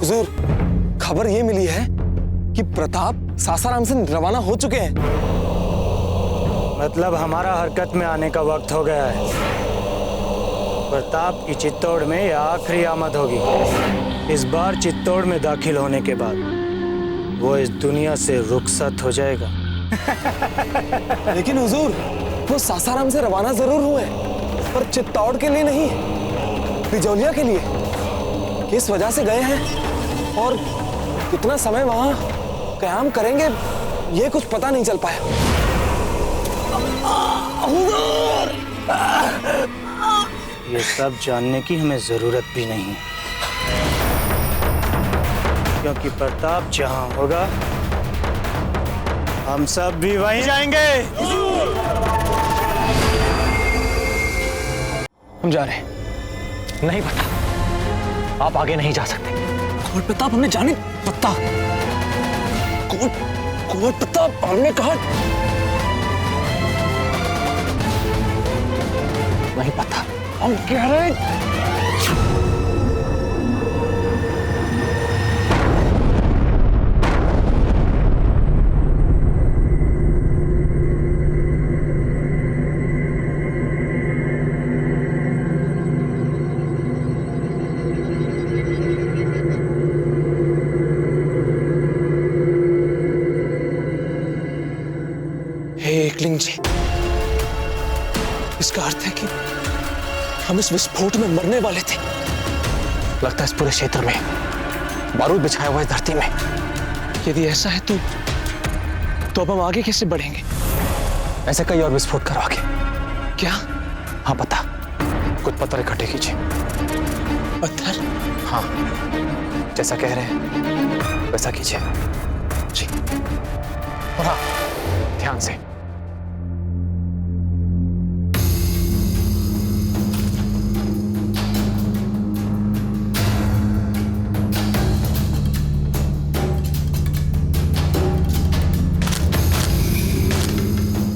हुजूर, खबर ये मिली है कि प्रताप सासाराम से रवाना हो चुके हैं। मतलब हमारा हरकत में आने का वक्त हो गया है। प्रताप की चित्तौड़ में यह आखिरी आमद होगी। इस बार चित्तौड़ में दाखिल होने के बाद वो इस दुनिया से रुखसत हो जाएगा। लेकिन हुजूर, वो सासाराम से रवाना जरूर हुए, पर चित्तौड़ के लिए नहीं, बिजौलिया के लिए। किस वजह से गए हैं और कितना समय वहां क़याम करेंगे, ये कुछ पता नहीं चल पाया। ये सब जानने की हमें जरूरत भी नहीं है, क्योंकि प्रताप जहां होगा हम सब भी वहीं जाएंगे। हम जा रहे हैं। नहीं पता, आप आगे नहीं जा सकते। कौन प्रताप? हमने जाने पता। कौन प्रताप? हमने कहा नहीं पता। हम कह रहे हैं एकलिंग जी, इसका अर्थ है कि हम इस विस्फोट में मरने वाले थे। लगता है इस पूरे क्षेत्र में बारूद बिछाया हुआ है धरती में। यदि ऐसा है तो अब हम आगे कैसे बढ़ेंगे? ऐसे कई और विस्फोट करवाके। क्या? हाँ पता, कुछ पत्थर इकट्ठे कीजिए। पत्थर? हाँ, जैसा कह रहे हैं वैसा कीजिए जी। और हाँ, ध्यान से।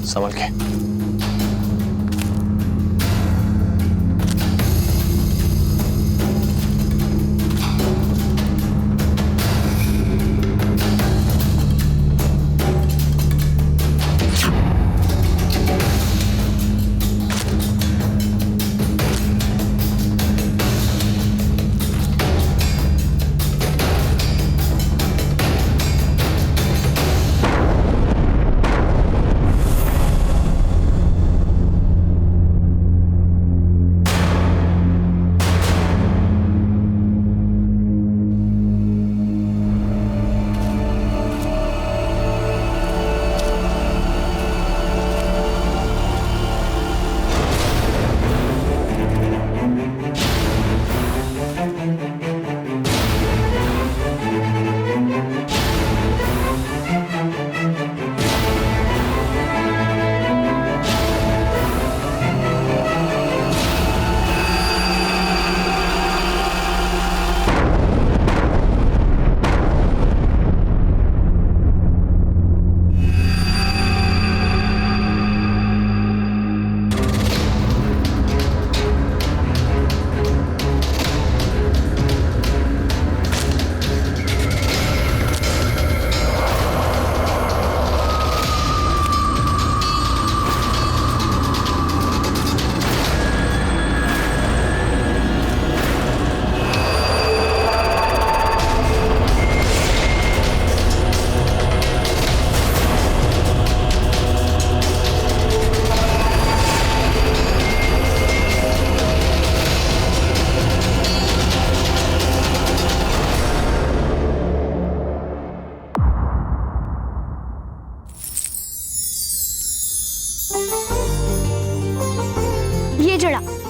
संभल के।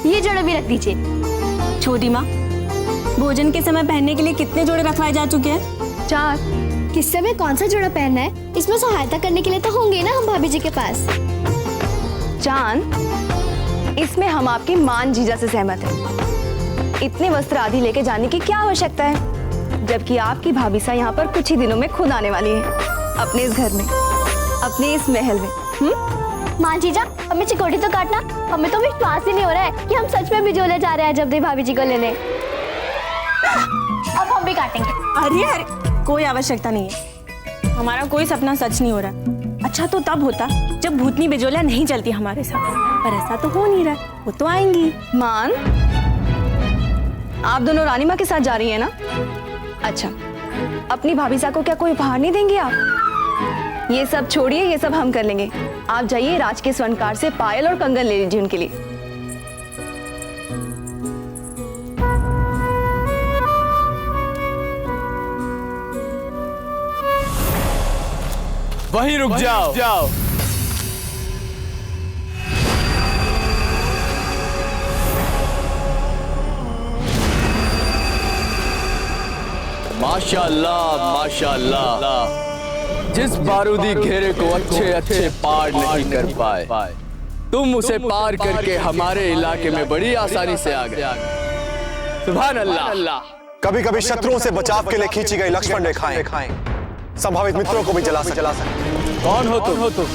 ये जड़ा भी रख दीजिए। छोटी माँ, भोजन के समय पहनने के लिए कितने जोड़े रखवाए जा चुके हैं? 4। किस समय कौन सा जोड़ा पहनना है, इसमें सहायता करने के लिए तो होंगे ना हम भाभी जी के पास। जान, इसमें हम आपके मान जीजा से सहमत हैं। इतने वस्त्र आदि लेके जाने की क्या आवश्यकता है, जबकि आपकी भाभी सा यहाँ पर कुछ ही दिनों में खुद आने वाली है, अपने इस घर में, अपने इस महल में। माँ जीजा, हमें चिकोटी तो काटना। हमें तो विश्वास ही नहीं हो रहा है कि हम सच में बिजोले जा रहे हैं जब भाभी जी को लेने। अब हम भी काटेंगे। अरे अरे कोई आवश्यकता नहीं है, हमारा कोई सपना सच नहीं हो रहा। अच्छा तो तब होता जब भूतनी बिजोलिया नहीं चलती हमारे साथ, पर ऐसा तो हो नहीं रहा। वो तो आएंगी। मान, आप दोनों रानी माँ के साथ जा रही है ना? अच्छा, अपनी भाभी सा को क्या कोई उपहार नहीं देंगे आप? ये सब छोड़िए, ये सब हम कर लेंगे। आप जाइए राज के स्वर्णकार से पायल और कंगन ले लीजिए उनके लिए। वहीं रुक जाओ। माशाअल्लाह माशाअल्लाह, जिस बारूदी घेरे को अच्छे पार नहीं कर पाए, तुम उसे पार करके हमारे इलाके में बड़ी आसानी से आ गए। सुभान अल्लाह। कभी कभी शत्रुओं से बचाव के लिए खींची गई लक्ष्मण रेखाएं संभावित मित्रों को भी जला सकते। कौन हो तुम?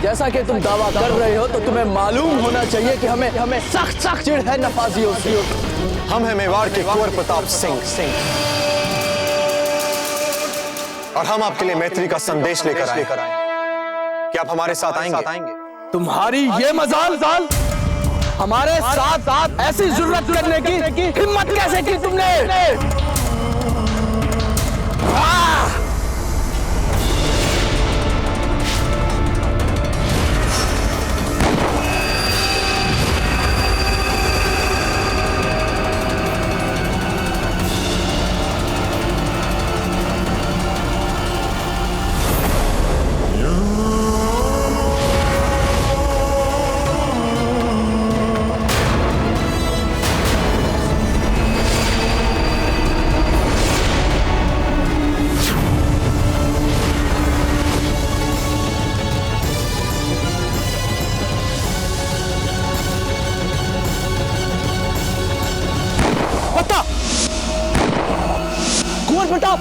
जैसा कि तुम दावा कर रहे हो तो तुम्हें मालूम होना चाहिए कि हमें सख्त चिढ़ है नफाजियों से। हम हैं मेवाड़ के कुंवर प्रताप सिंह और हम आपके लिए मैत्री का संदेश लेकर आए। क्या आप हमारे साथ आएंगे? तुम्हारी ये मजाल हमारे साथ ऐसी जुर्रत करने की हिम्मत कैसे की तुमने? कुंवर प्रताप,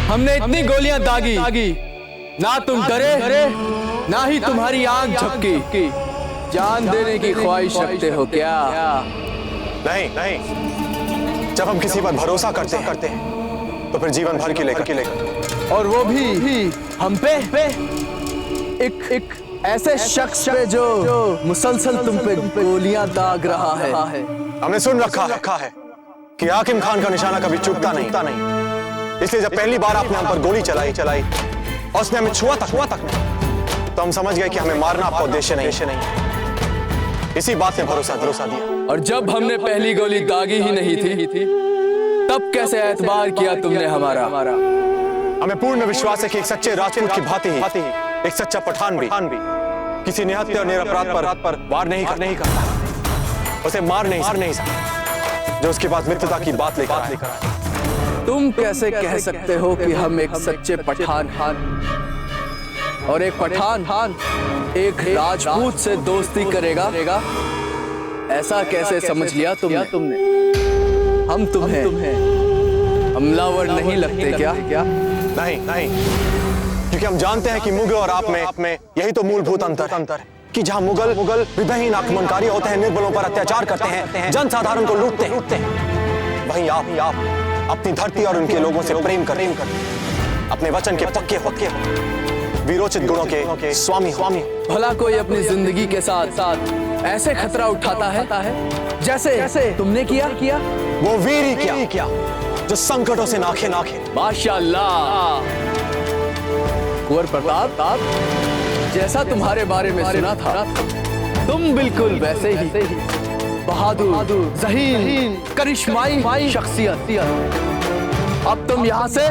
हमने इतनी गोलियां दागी, ना तुम डरे ना ही तुम्हारी आंख झपकी। जान देने की ख्वाहिश रखते हो क्या? नहीं। जब हम किसी पर भरोसा करते हैं तो फिर जीवन भर के लेकर और वो भी हम पे एक ऐसे शख्स पे जो मुसलसल तुम पे गोलियां दाग रहा है। हमने सुन रखा है कि हाकिम खान का निशाना कभी चूकता नहीं। इसलिए जब पहली बार आपने हम पर गोली चलाई और उसने हमें छुआ तक तो हम समझ गए कि हमें मारना आपका उद्देश्य नहीं। इसी बात ने भरोसा दिया। और जब हमने पहली गोली दागी ही नहीं थी तब कैसे एतबार किया तुमने हमारा? हमें पूर्ण विश्वास है कि एक सच्चे राजपूत की भांति ही एक सच्चा पठान भी किसी निहत्थे और निरपराध पर वार नहीं करता, उसे मार नहीं सकता जो उसके पास मित्रता की बात लेकर आए। तुम कैसे कह सकते हो कि हम एक सच्चे पठान और एक पठान एक राजपूत से दोस्ती करेगा? ऐसा कैसे समझ लिया तुमने? हम तुम्हें हमलावर नहीं लगते क्या? नहीं, क्योंकि हम जानते हैं कि मुगल और आप में यही तो मूलभूत अंतर है कि जहां मुगल विभहीन आक्रमणकारी होते हैं, निर्बलों पर अत्याचार करते हैं, जनसाधारण को लूटते हैं, वहीं आप अपनी धरती और उनके लोगों से प्रेम कर अपने वचन के पक्के वीरोचित गुणों के स्वामी। भला कोई अपनी जिंदगी के साथ ऐसे खतरा उठाता है जैसे तुमने किया? वो वीर ही क्या जो संकटों से नाखे। माशाअल्लाह। कुंवर प्रताप, जैसा तुम्हारे बारे में सुना था तुम बिल्कुल वैसे ही बहादुर, ज़हीन, करिश्माई शख्सियत। अब तुम यहाँ से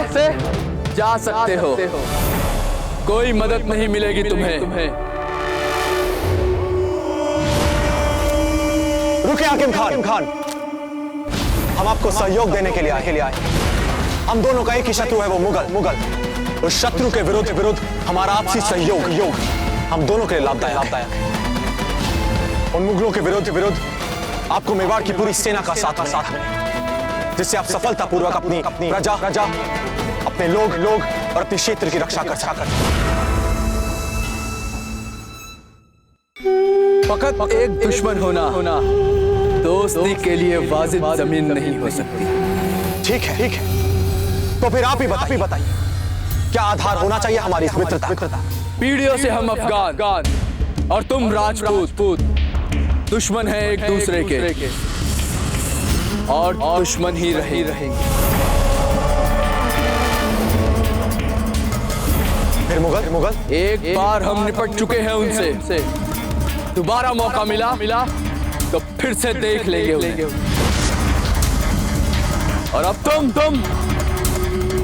जा सकते हो, कोई मदद नहीं मिलेगी तुम्हें। रुके हाकिम खान, हम आपको सहयोग देने के लिए आए। हम दोनों का एक ही शत्रु है, वो मुगल। उस शत्रु के विरुद्ध हमारा आपसी सहयोग हम दोनों के लिए लाभदायक है। उन मुगलों के विरुद्ध आपको मेवाड़ की पूरी सेना का साथ मिले, जिससे आप सफलतापूर्वक अपनी प्रजा, अपने लोग और अपने क्षेत्र की रक्षा कर सकता। फकत एक दुश्मन होना दोस्ती के लिए वाजिब जमीन नहीं हो सकती। ठीक है, तो फिर आप ही बताइए क्या आधार होना चाहिए हमारी इस मित्रता? पीढ़ियों से हम अफगान और तुम राजपूत दुश्मन हैं एक दूसरे के और दुश्मन ही रहेंगे। फिर मुगल एक बार हम निपट चुके हैं उनसे, दोबारा मौका मिला तो फिर से देख लेंगे उन्हें। और अब तुम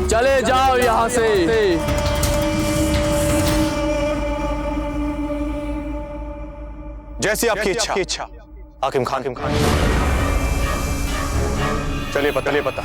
चले जाओ यहां से। जैसी आपकी इच्छा हाकिम खान। चलिए पता।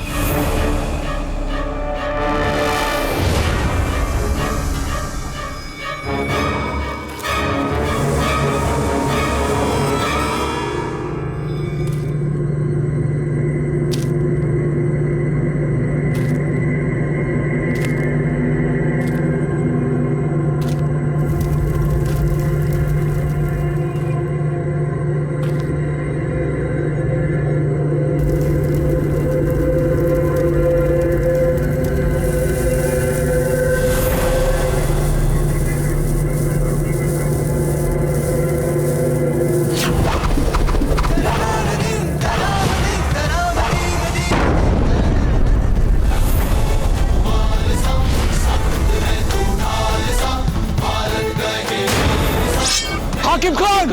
हाकिम खान!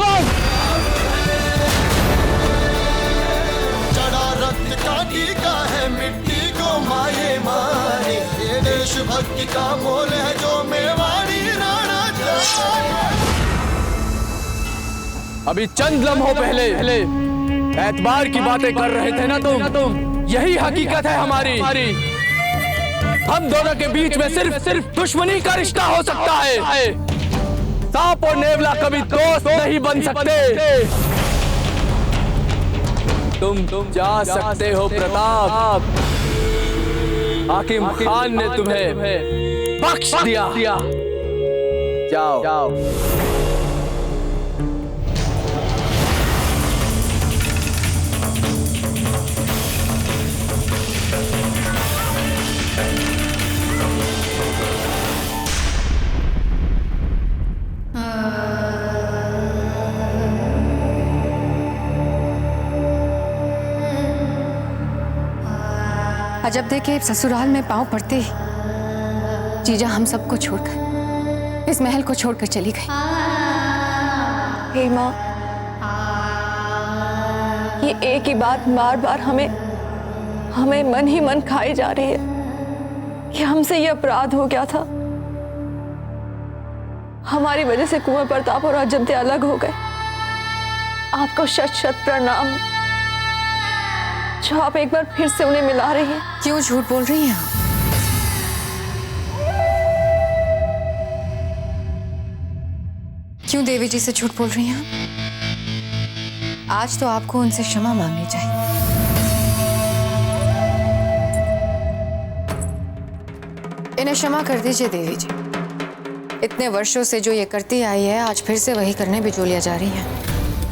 चढ़ा रक्त का टीका है मिट्टी को माये मारी, ये देशभक्ति का मोल है जो मेवाड़ी राणा का। अभी चंद लम्हों पहले एतबार की बातें कर रहे थे ना तुम। यही हकीकत है हमारी। हम दोनों के बीच में सिर्फ दुश्मनी का रिश्ता हो सकता है। सांप और नेवला कभी दोस्त नहीं बन सकते। तुम जा सकते हो प्रताप। हाकिम खान ने तुम्हें बख्श दिया। जाओ। अजब देखे ससुराल में पांव पड़ते ही जीजा हम सबको छोड़कर इस महल को छोड़कर चली गई। हे माँ, ये एक ही बात बार बार हमें मन ही मन खाई जा रही है कि हमसे ये अपराध हो गया था। हमारी वजह से कुंवर प्रताप और अजब अलग हो गए। आपको शत शत प्रणाम जो आप एक बार फिर से उन्हें मिला रही हैं। क्यों झूठ बोल रही हैं आप? क्यों देवी जी से झूठ बोल रही हैं आप? आज तो आपको उनसे क्षमा मांगनी चाहिए। इन्हें क्षमा कर दीजिए देवी जी। इतने वर्षों से जो ये करती आई है आज फिर से वही करने बिजोलिया जा रही है।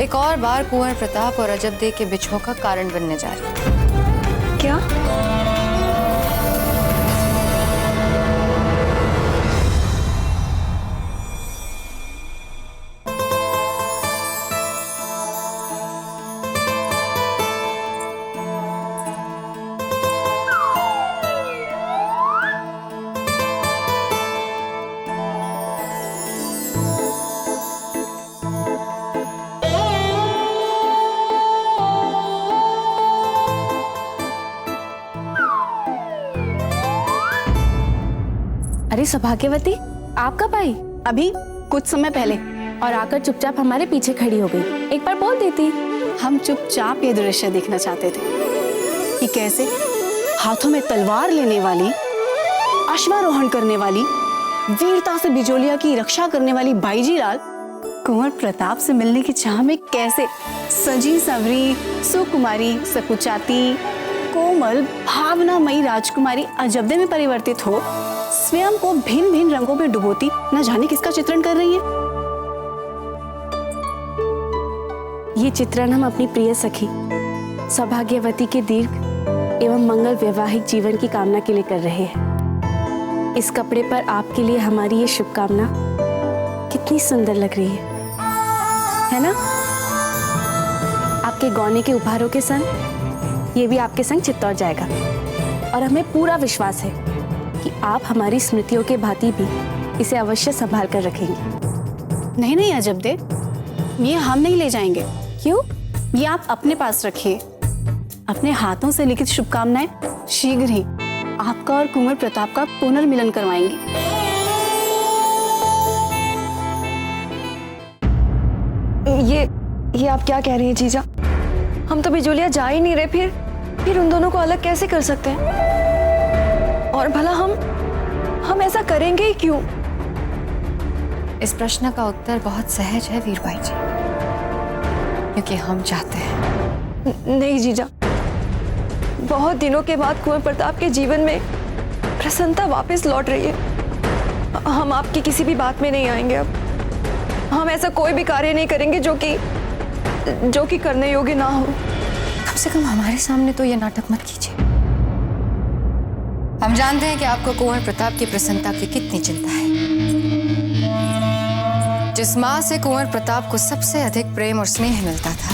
एक और बार कुंवर प्रताप और अजब देव के बिछोह का कारण बनने जा रही है। क्या? अरे सौभाग्यवती, आप कब आई? अभी कुछ समय पहले, और आकर चुपचाप हमारे पीछे खड़ी हो गई। एक बार बोल देती। हम चुपचाप ये दृश्य देखना चाहते थे कि कैसे हाथों में तलवार लेने वाली, अश्वारोहण करने वाली, वीरता से बिजोलिया की रक्षा करने वाली बाईजी लाल कुंवर प्रताप से मिलने की चाह में कैसे सजी संवरी सुकुमारी सकुचाती कोमल भावनामयी राजकुमारी अजबदे में परिवर्तित हो स्वयं को भिन्न भिन्न रंगों में डुबोती न जाने किसका चित्रण कर रही हैं। ये चित्रण हम अपनी प्रिय सखी सौभाग्यवती के दीर्घ एवं मंगल वैवाहिक जीवन की कामना के लिए कर रहे हैं। इस कपड़े पर आपके लिए हमारी ये शुभकामना कितनी सुंदर लग रही है ना? आपके गौने के उपहारों के संग ये भी आपके संग चित्तौड़ जाएगा और हमें पूरा विश्वास है कि आप हमारी स्मृतियों के भांति भी इसे अवश्य संभाल कर रखेंगे। नहीं नहीं अजब दे, ये हम नहीं ले जाएंगे। क्यों? ये आप अपने पास रखिए। अपने हाथों से लिखित शुभकामनाएं शीघ्र ही आपका और कुंवर प्रताप का पुनर्मिलन करवाएंगी। ये आप क्या कह रही हैं जीजा? हम तो बिजोलिया जा ही नहीं रहे, फिर उन दोनों को अलग कैसे कर सकते हैं? और भला हम ऐसा करेंगे ही क्यों? इस प्रश्न का उत्तर बहुत सहज है वीरबाई जी, क्योंकि हम चाहते हैं। नहीं जीजा, बहुत दिनों के बाद कुंवर प्रताप के जीवन में प्रसन्नता वापस लौट रही है। हम आपकी किसी भी बात में नहीं आएंगे। अब हम ऐसा कोई भी कार्य नहीं करेंगे जो कि करने योग्य ना हो। कम से कम हमारे सामने तो ये नाटक मत कीजिए। हम जानते हैं कि आपको कुंवर प्रताप की प्रसन्नता की कितनी चिंता है। जिस माँ से कुंवर प्रताप को सबसे अधिक प्रेम और स्नेह मिलता था,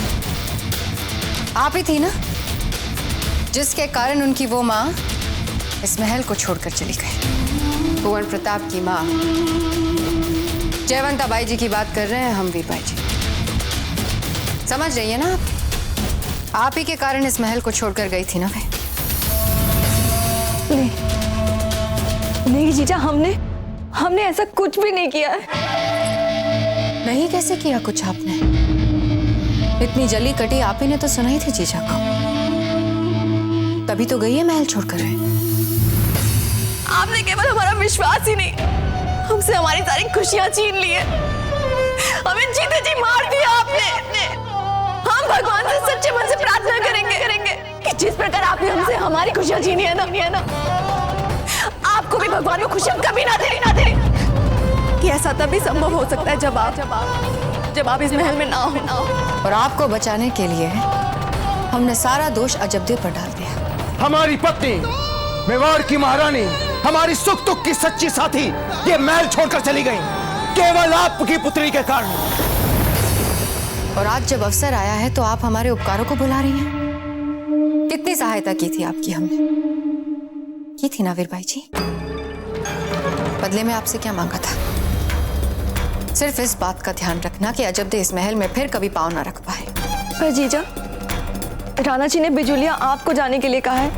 आप ही थी ना, जिसके कारण उनकी वो माँ इस महल को छोड़कर चली गई। कुंवर प्रताप की माँ जयवंता बाई जी की बात कर रहे हैं हम, वीरबाई जी। समझ रही है ना आप ही के कारण इस महल को छोड़कर गई थी ना वे। नहीं जीजा, हमने ऐसा कुछ भी नहीं किया है। नहीं कैसे किया कुछ आपने? इतनी जली कटी आप ही ने तो सुनाई थी जीजा को, तभी तो गई है महल छोड़कर। आपने केवल हमारा विश्वास ही नहीं, हमसे हमारी सारी खुशियां छीन ली है। हमें जीते जी मार दिया आपने। हम भगवान से सच्चे मन से प्रार्थना करेंगे कि जिस प्रकार आपने हमसे हमारी खुशियां छीनी है ना, आपको भी भगवान को खुशियां कभी ना दे। कि ऐसा तभी संभव हो सकता है जब आप इस महल में ना हो। और आपको बचाने के लिए हमने सारा दोष अजबदे पर डाल दिया। हमारी पत्नी, मेवाड़ की महारानी, हमारी सुख दुख की सच्ची साथी ये महल छोड़कर चली गई केवल आपकी पुत्री के कारण। और आज जब अवसर आया है तो आप हमारे उपकारों को भुला रही हैं। कितनी सहायता की थी आपकी हमने, की थी ना वीरबाई जी? बदले में आपसे क्या मांगा था? सिर्फ इस बात का ध्यान रखना कि अजबदे इस महल में फिर कभी पांव ना रख पाए। पर जीजा, राणा जी ने बिजुलिया आपको जाने के लिए कहा है,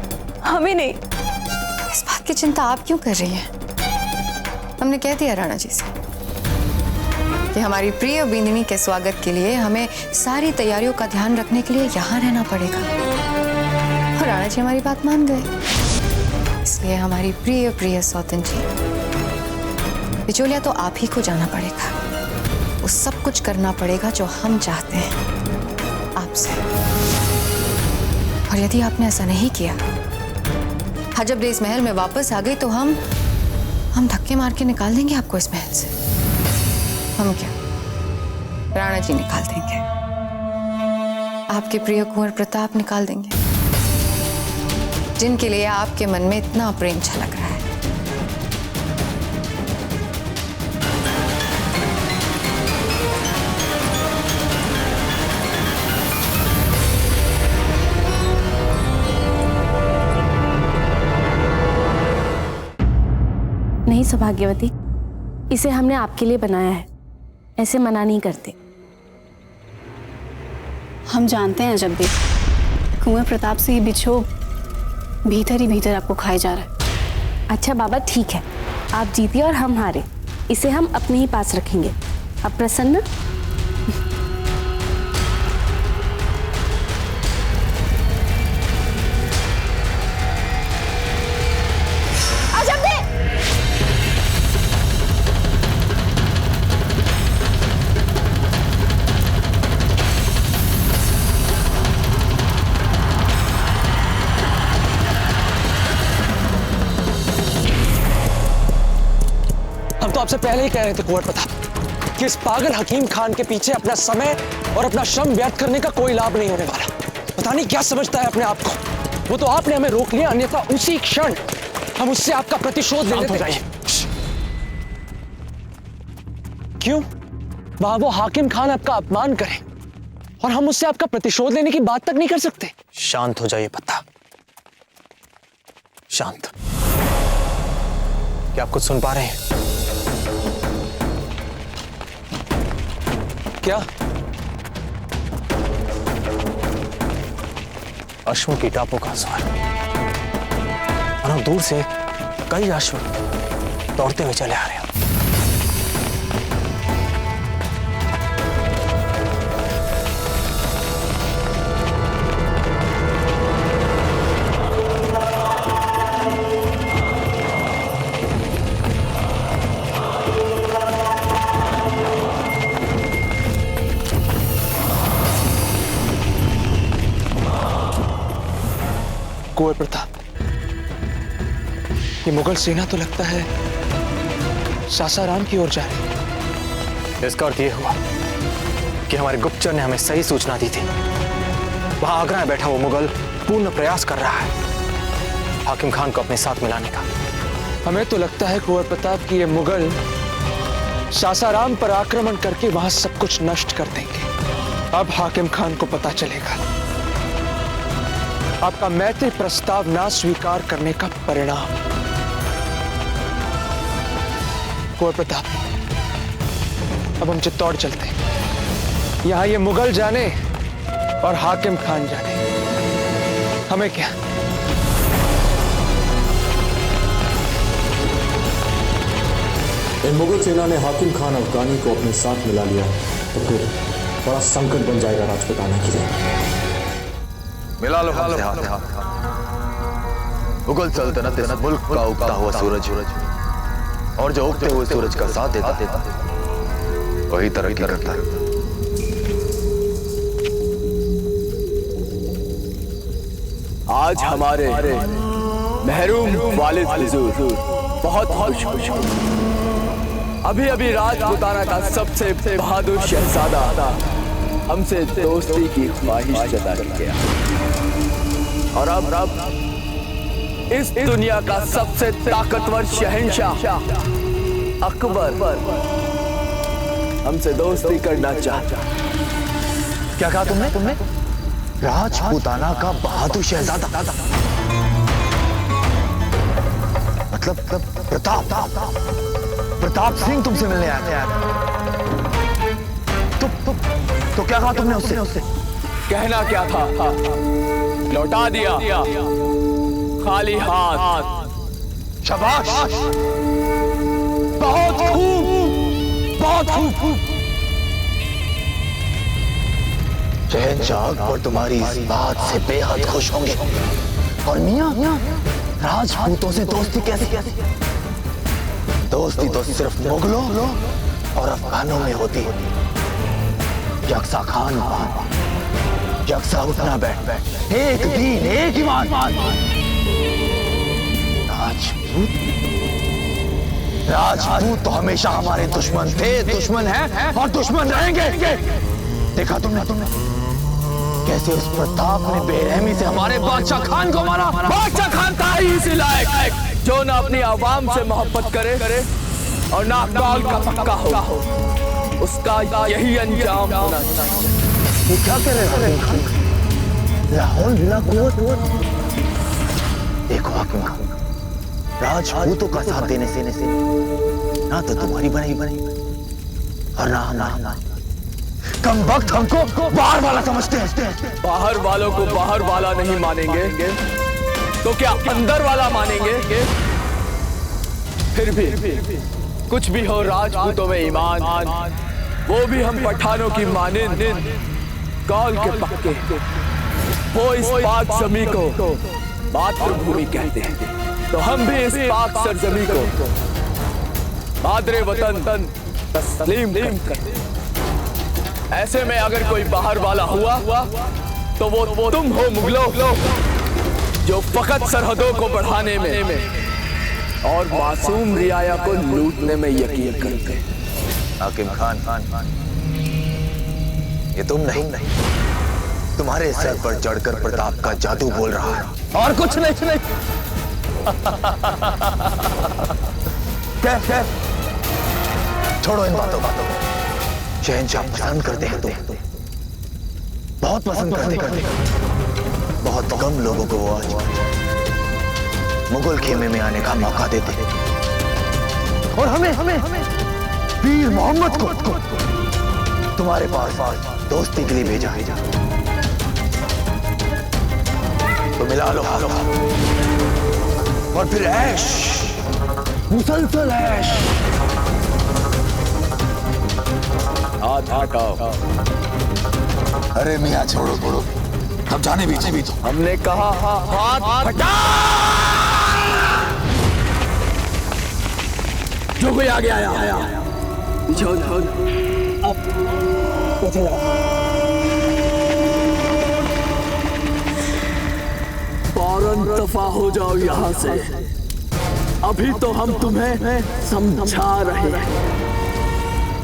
हमें नहीं। इस बात की चिंता आप क्यों कर रही हैं? हमने कह दिया राणा जी से कि हमारी प्रिय बिंदिनी के स्वागत के लिए हमें सारी तैयारियों का ध्यान रखने के लिए यहाँ रहना पड़ेगा। और राणा जी हमारी बात मान गए। इसलिए हमारी प्रिय प्रिय सौतन जी, बिचौलिया तो आप ही को जाना पड़ेगा। वो सब कुछ करना पड़ेगा जो हम चाहते हैं आपसे। और यदि आपने ऐसा नहीं किया, जब इस महल में वापस आ गई तो हम धक्के मार के निकाल देंगे आपको इस महल से। हम क्या, राणा जी निकाल देंगे, आपके प्रिय कुंवर प्रताप निकाल देंगे, जिनके लिए आपके मन में इतना प्रेम छलक रहा है। नहीं सौभाग्यवती, इसे हमने आपके लिए बनाया है, ऐसे मना नहीं करते। हम जानते हैं जब भी कुंवर प्रताप से ये बिछो भीतर ही भीतर आपको खाए जा रहा है। अच्छा बाबा ठीक है, आप जीतिए और हम हारे, इसे हम अपने ही पास रखेंगे। अब प्रसन्न? तो आपसे पहले ही कह रहे थे कुंवर प्रताप कि इस पागल हकीम खान के पीछे अपना समय और अपना श्रम व्यर्थ करने का कोई लाभ नहीं होने वाला। पता नहीं क्या समझता है अपने आप को। वो तो आपने हमें रोक लिया, अन्यथा उसी क्षण हम उससे आपका प्रतिशोध ले लेते। क्यों? वहां वो हाकिम खान आपका अपमान करे और हम उससे आपका प्रतिशोध लेने की बात तक नहीं कर सकते। शांत हो जाइए पत्ता, शांत। क्या आप कुछ सुन पा रहे हैं? क्या? अश्वों की टापों का स्वर, और हम दूर से कई अश्व दौड़ते हुए चले आ रहे हैं। कुंवर प्रताप, ये मुगल सेना तो लगता है सासाराम की ओर जा रही है। इसका अर्थ यह हुआ कि हमारे गुप्तचर ने हमें सही सूचना दी थी। वहां आगरा में बैठा वो मुगल पूर्ण प्रयास कर रहा है हाकिम खान को अपने साथ मिलाने का। हमें तो लगता है कुंवर प्रताप कि ये मुगल सासाराम पर आक्रमण करके वहां सब कुछ नष्ट कर देंगे। अब हाकिम खान को पता चलेगा आपका मैत्री प्रस्ताव ना स्वीकार करने का परिणाम। कुंवर प्रताप, अब हम चित्तौड़ चलते हैं। यहां ये मुगल जाने और हाकिम खान जाने, हमें क्या। इन मुगल सेना ने हाकिम खान अफगानी को अपने साथ मिला लिया तो फिर बड़ा संकट बन जाएगा राजपुताना के लिए। मिला लो हमसे हाथ। मुगल सल्तनत इस मुल्क का उगता हुआ सूरज, और जो उगते हुए सूरज का साथ देता वही तरक्की करता है। आज हमारे महरूम वालिद हुजूर बहुत खुश। अभी अभी राजपुताना का सबसे बहादुर शहजादा हमसे दोस्ती की ख्वाहिश जता गया, और अब इस दुनिया का सबसे ताकतवर शहंशाह अकबर हमसे दोस्ती करना चाहता। क्या कहा तुमने? राजपुताना का बहादुर शहजादा, मतलब प्रताप सिंह तुमसे मिलने आया। तो क्या कहा तुमने उससे? कहना क्या था? लौटा दिया खाली हाथ। शाबाश, बहुत खूब, बहुत खूब। शहंशाह अकबर तुम्हारी इस बात से बेहद खुश होंगे। और मियां, राजपूतों से दोस्ती कैसे? दोस्ती तो सिर्फ मुगलों और अफगानों में होती है। यकसा खान यकसा उठना बैठ, एक दीन एक ईमान। राजपूत तो हमेशा हमारे दुश्मन थे, दुश्मन हैं और दुश्मन रहेंगे। देखा तुमने कैसे उस प्रताप ने बेरहमी से हमारे बादशाह खान को मारा। बादशाह खान था ही इसी लायक जो ना अपनी आवाम से मोहब्बत करे और ना कौल का पक्का हो। उसका यही अंजाम होना चाहिए। ये क्या कह रहे हो? लाहौल बिला कुव्वत। देखो हाकिम खान, राजपूतों का साथ देने से ना तो तुम्हारी बनेगी और ना हमारा। कम वक्त हमको बाहर वाला समझते हैं। बाहर वालों को बाहर वाला नहीं मानेंगे तो क्या अंदर वाला मानेंगे? फिर भी कुछ भी हो, राजपूतों में ईमान, वो भी हम पठानों की मानिंद कौल के पक्के। वो इस पाक जमी को मातृभूमि कहते हैं, तो हम भी इस पाक सरजमी को मादरे वतन तस्लीम करते हैं। ऐसे में अगर कोई बाहर वाला हुआ तो वो तुम हो मुगलों, जो फकत सरहदों को बढ़ाने में और मासूम रियाया को लूटने में यकीन करते हैं। हाकिम खान, ये तुम नहीं, तुम्हारे सर पर चढ़कर प्रताप का जादू बोल रहा है और कुछ नहीं। क्या? छोड़ो इन बातों को। शहंशाह पसंद करते हैं तुम, बहुत पसंद करते। बहुत कम लोगों को वो आज मुगल खेमे में आने का मौका देते और हमें पीर मोहम्मद को तुम्हारे पास दोस्ती के लिए भेजा। तो मिला लो और फिर ऐश, मुसलसल ऐश। हाथ हटाओ। अरे मियां छोड़ो, अब जाने भी तो। हमने कहा हाथ हटा। जो कोई आगे आया पीछे हो जाओ। फौरन दफा हो जाओ यहाँ से। अभी तो हम तुम्हें समझा रहे हैं।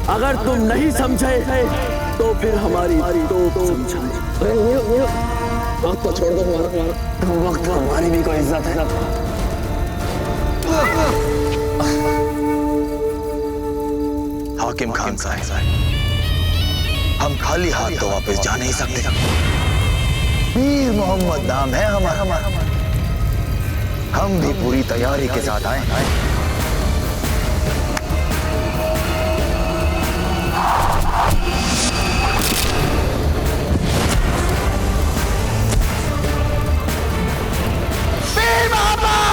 अगर तुम नहीं समझे तो फिर हमारी तो समझाए। वक्त तो छोड़ दो, वक्त हमारी भी कोई इज्जत है। हाकिम खान साहब, हम खाली हाथ तो वापस जा नहीं सकते। पीर मोहम्मद नाम है हमारा। हम भी पूरी तैयारी के साथ आए।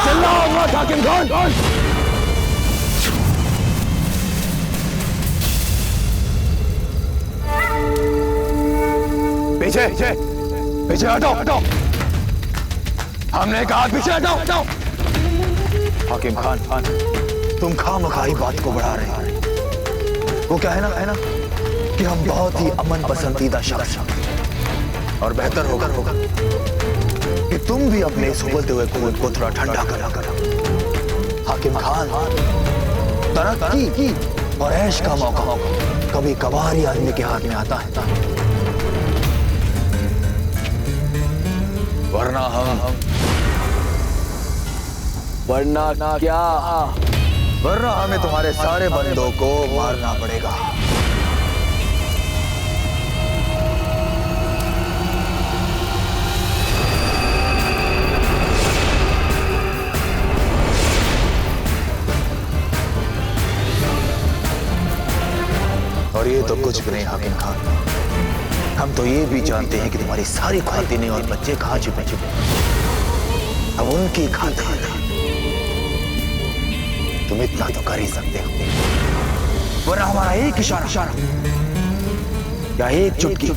चिल्लाओ मत हाकिम खान। पीछे हटो। हमने कहा पीछे हटो। हाकिम खान, तुम खामखाई बात को बढ़ा रहे हो। वो क्या है ना कि हम बहुत ही अमन पसंदीदा शख्स और बेहतर होगा कि तुम भी अपने इस उबलते हुए खून को थोड़ा ठंडा करा। हाकिम खान, तरक्की और ऐश का मौका कभी कभार ही आदमी के हाथ में आता है, वरना क्या? वरना हमें तुम्हारे सारे बंदों को मारना पड़ेगा। और ये तो कुछ भी नहीं हाकिम खान, हम तो ये भी जानते हैं कि तुम्हारी सारी ख्वातीनें और बच्चे कहाँ छुपे। अब उनकी खातिर तुम इतना तो कर ही सकते हो, वरना हमारा एक इशारा या एक चुटकी,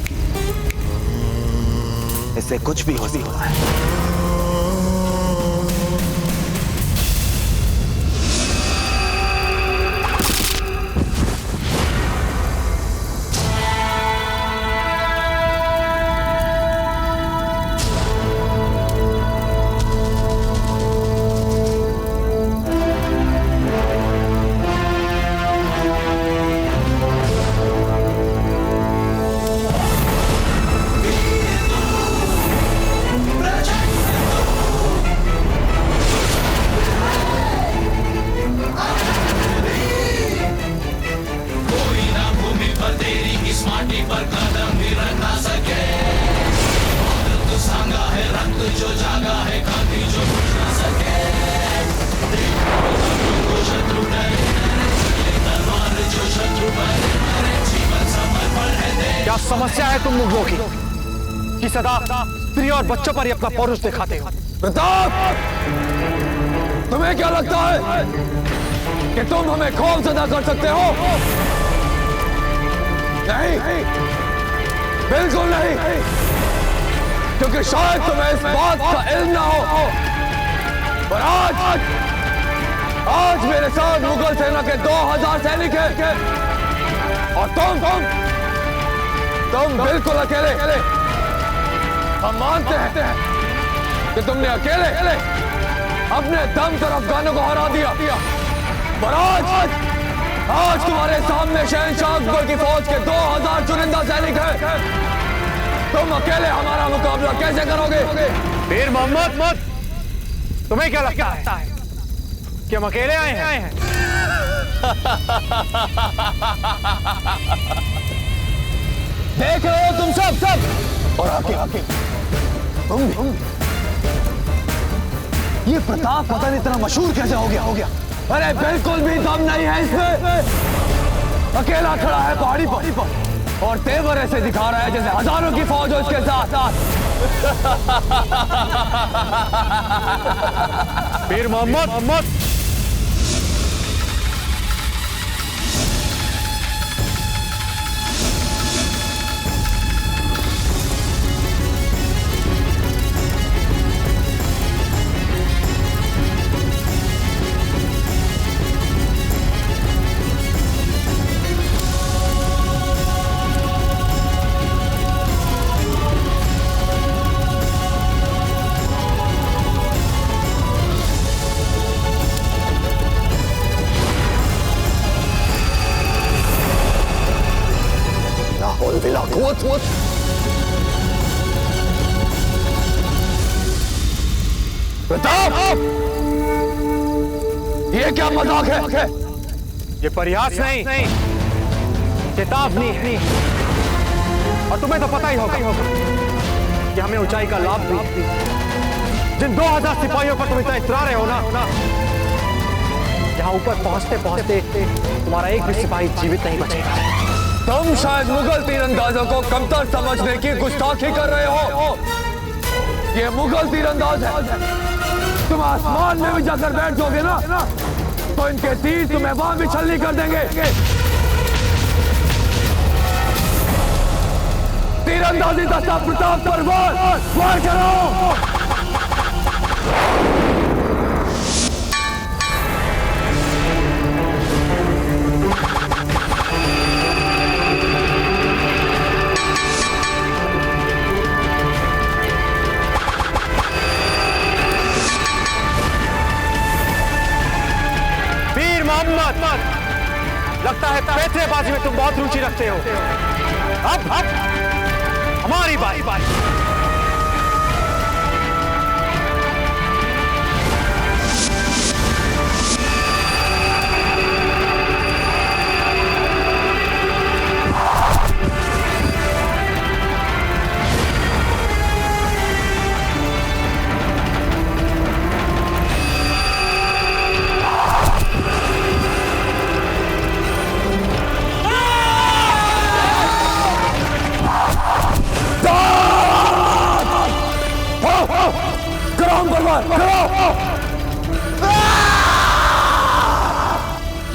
इससे कुछ भी हो सकता है। क्या समस्या है तुम मुगलों की कि सदा स्त्री और बच्चों पर ही अपना पौरुष दिखाते हो? प्रताप, तुम्हें क्या लगता है कि तुम हमें खौफ ज़दा कर सकते हो? नहीं, बिल्कुल नहीं, क्योंकि शायद तुम्हें इस बात का इल्म ना हो, पर आज मेरे साथ मुगल सेना के 2000 सैनिक हैं और तुम बिल्कुल अकेले। हम मानते हैं कि तुमने अकेले अपने दम पर अफगानों को हरा दिया। पर आज तुम्हारे सामने शहंशाह अकबर की फौज के 2000 चुनिंदा सैनिक हैं। तुम अकेले हमारा मुकाबला कैसे करोगे? वीर मोहम्मद, तुम्हें क्या लगता है कि हम अकेले आए हैं? देख रहे हो तुम सब और आके तुम भी। ये प्रताप पता नहीं इतना मशहूर कैसे हो गया? अरे बिल्कुल भी दम नहीं है इसमें। अकेला खड़ा है पहाड़ी पर और तेवर ऐसे दिखा रहा है जैसे हजारों की फौज हो इसके साथ। वीर मोहम्मद, प्रताप, ये क्या मजाक है? ये परिहास नहीं, चेतावनी है। और तुम्हें तो पता ही होगा कि हमें ऊंचाई का लाभ भी। जिन 2000 सिपाहियों पर तुम इतना इतरा रहे हो ना, यहाँ ऊपर पहुंचते पहुंचते तुम्हारा एक भी सिपाही जीवित नहीं बचेगा। तुम शायद मुगल तीरंदाजों को कमतर समझने की गुस्ताखी कर रहे हो। ये मुगल तीरंदाज है। तुम आसमान में भी जाकर बैठ जाओगे ना तो इनके तीर तुम्हें वहां भी छलनी कर देंगे। तीरंदाजी दस्ता प्रताप पर वार करो। लगता है पैतरेबाजी में तुम बहुत रुचि रखते हो। अब हमारी बारी।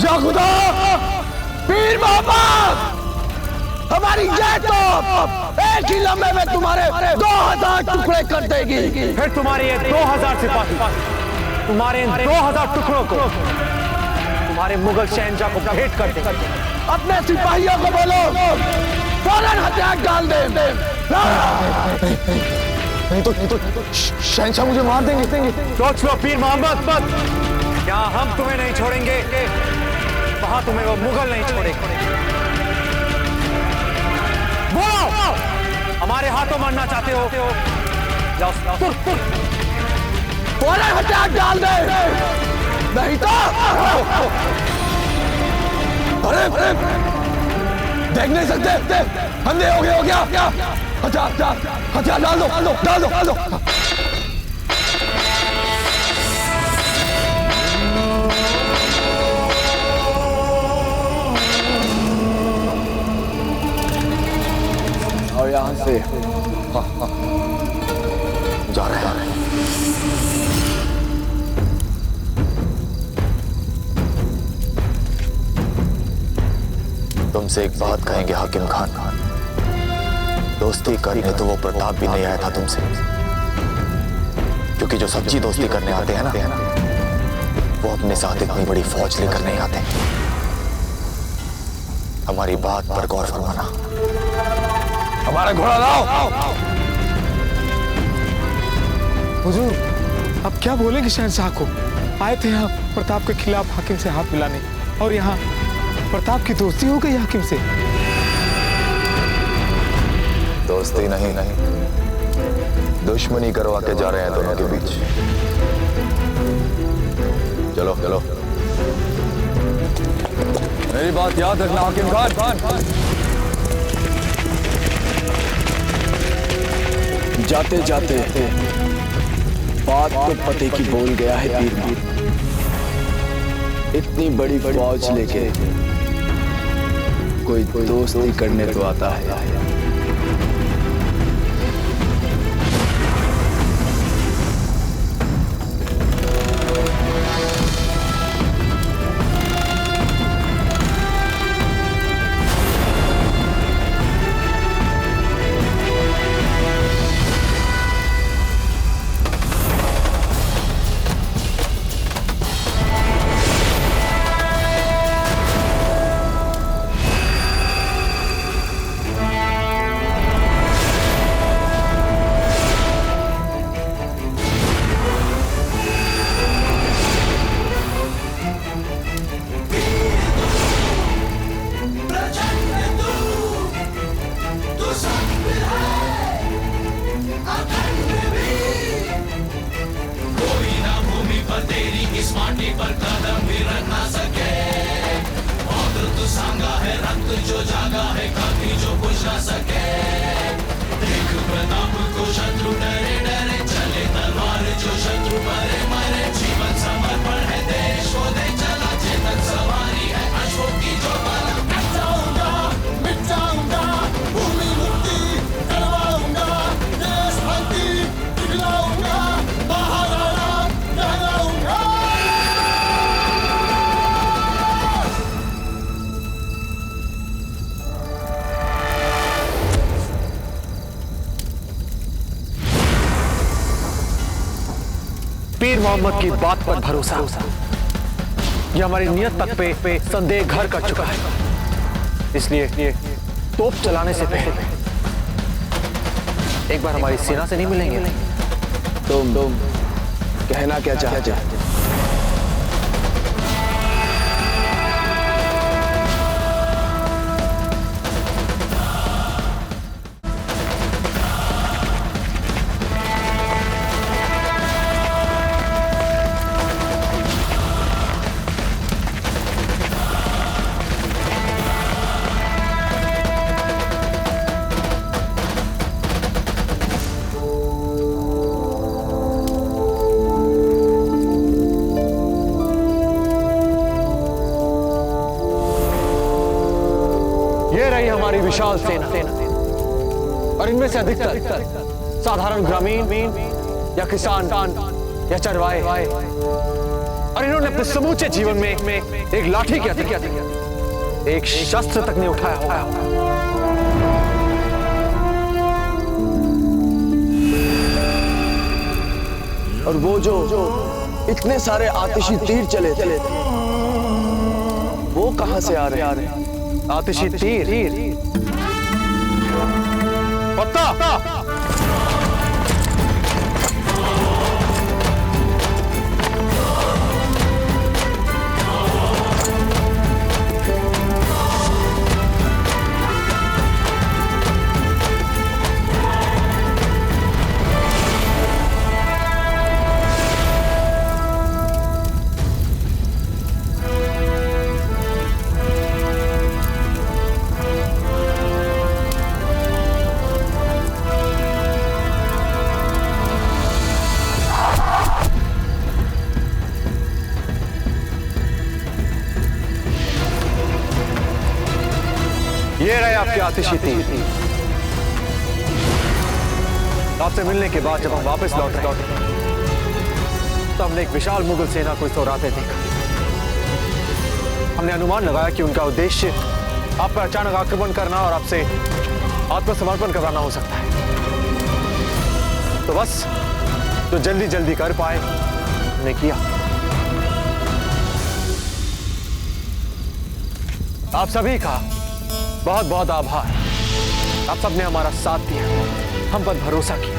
या खुदा, वीर मोहम्मद, हमारी ये तो एक ही लम्हे में तुम्हारे 2000 टुकड़े कर देगी। फिर तुम्हारे ये 2000 सिपाही तुम्हारे इन 2000 टुकड़ों को तुम्हारे मुगल शहंशाह को भेंट कर देंगे। अपने सिपाहियों को बोलो फौरन हथियार डाल दे। नहीं तो शहंशाह मुझे मार देंगे। सोच लो वीर मोहम्मद, क्या हम तुम्हें नहीं छोड़ेंगे, वहां तुम्हें वो मुगल नहीं छोड़ेंगे। बोलो, हमारे हाथों मरना चाहते हो? जाओ फौरन हथियार डाल दे, नहीं तो अरे देख नहीं सकते, अंधे हो गया क्या? हथियार डाल दो। और यहां से जा रहे हैं। तुमसे एक बात कहेंगे हाकिम खान, दोस्ती करने तो वो प्रताप भी नहीं आया था तुमसे, क्योंकि जो सच्ची दोस्ती करने आते हैं ना, वो अपने साथ इतनी बड़ी फौज लेकर नहीं आते। हमारी बात पर गौर फरमाना। हमारा घोड़ा लाओ। हुजूर, अब क्या बोलेंगे शहंशाह को? आए थे यहाँ प्रताप के खिलाफ हाकिम से हाथ मिलाने, और यहाँ प्रताप की दोस्ती हो गई हाकिम से। दोस्ती नहीं, दुश्मनी करवा के जा रहे हैं दोनों के बीच। चलो चलो, मेरी बात याद रखना हाकिम खान। जाते जाते बात तो पते की बोल गया है पीर। इतनी बड़ी फौज लेके कोई दोस्ती करने तो आता है। पीर मोहम्मद की बात पर भरोसा, ये हमारी नियत तक पे संदेह घर कर चुका है। इसलिए तोप चलाने से पहले एक बार हमारी सेना से नहीं मिलेंगे? तुम कहना क्या चाहते हो? ये रही हमारी विशाल सेना, और इनमें से अधिकतर साधारण ग्रामीण या किसान या चरवाहे, और इन्होंने अपने समूचे जीवन में एक लाठी क्या थी, एक शस्त्र तक नहीं उठाया होगा। और वो जो इतने सारे आतिशी तीर चले थे, वो कहां से आ रहे हैं? आतिशी तीर पत्ता। ये रहे आपके आतिशी तीर। आपसे मिलने के बाद जब हम वापस लौटे तो हमने एक विशाल मुगल सेना को दौड़ाते देखा। हमने अनुमान लगाया कि उनका उद्देश्य आप पर अचानक आक्रमण करना और आपसे आत्मसमर्पण कराना हो सकता है। तो बस जो जल्दी कर पाए हमने किया। आप सभी का बहुत बहुत आभार। आप सबने हमारा साथ दिया, हम पर भरोसा किया।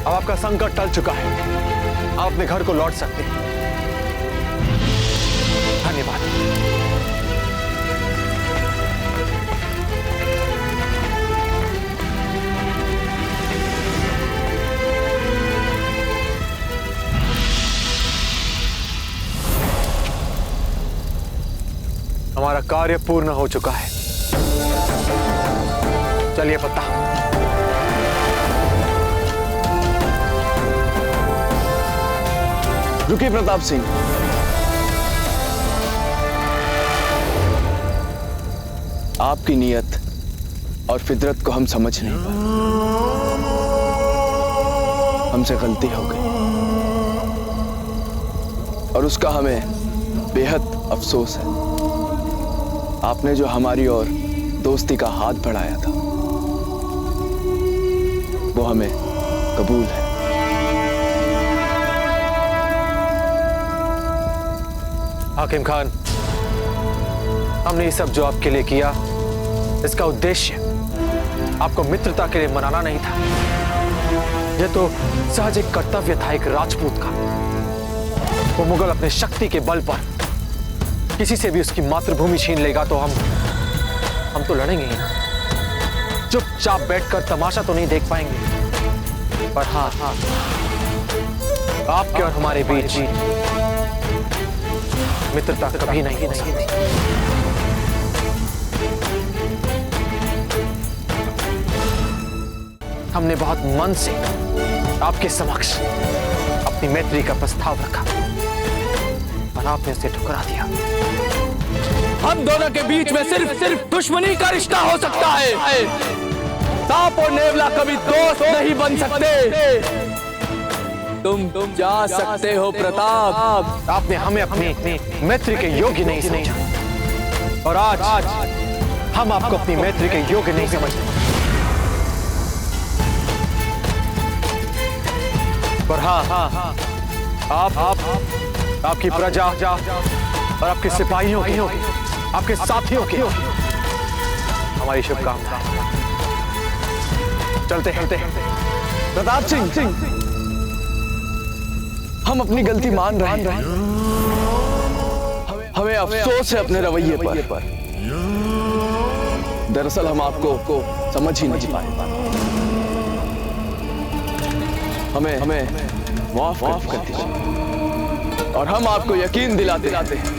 अब आपका संकट टल चुका है। आप अपने घर को लौट सकते हैं। धन्यवाद। हमारा कार्य पूर्ण हो चुका है। चलिए पत्ता। रुकिए प्रताप सिंह, आपकी नीयत और फितरत को हम समझ नहीं पाए। हमसे गलती हो गई और उसका हमें बेहद अफसोस है। आपने जो हमारी और दोस्ती का हाथ बढ़ाया था वो हमें कबूल है। हाकिम खान, हमने ये सब जो आपके लिए किया, इसका उद्देश्य आपको मित्रता के लिए मनाना नहीं था। यह तो सहज एक कर्तव्य था एक राजपूत का। वो मुगल अपने शक्ति के बल पर किसी से भी उसकी मातृभूमि छीन लेगा तो हम तो लड़ेंगे ही ना। चुपचाप बैठकर तमाशा तो नहीं देख पाएंगे, पर हाँ, आपके और हमारे बीच मित्रता कभी नहीं हो सकती। हमने बहुत मन से आपके समक्ष अपनी मैत्री का प्रस्ताव रखा और आपने उसे ठुकरा दिया। हम दोनों के बीच में सिर्फ दुश्मनी का रिश्ता हो सकता है। सांप और नेवला कभी दोस्त नहीं बन सकते। तुम जा सकते हो प्रताप। आपने हमें अपनी मैत्री के योग्य नहीं समझा और आज हम आपको अपनी मैत्री के योग्य नहीं समझते। पर हाँ, आपकी प्रजा और आपके सिपाहियों की, आपके साथियों की हमारी शुभकामनाएं। चलते हैं। प्रताप सिंह, हम अपनी गलती मान रहे हैं। हमें अफसोस है अपने रवैये पर। दरअसल हम आपको समझ ही नहीं पाए। हमें माफ कर दीजिए और हम आपको यकीन दिलाते हैं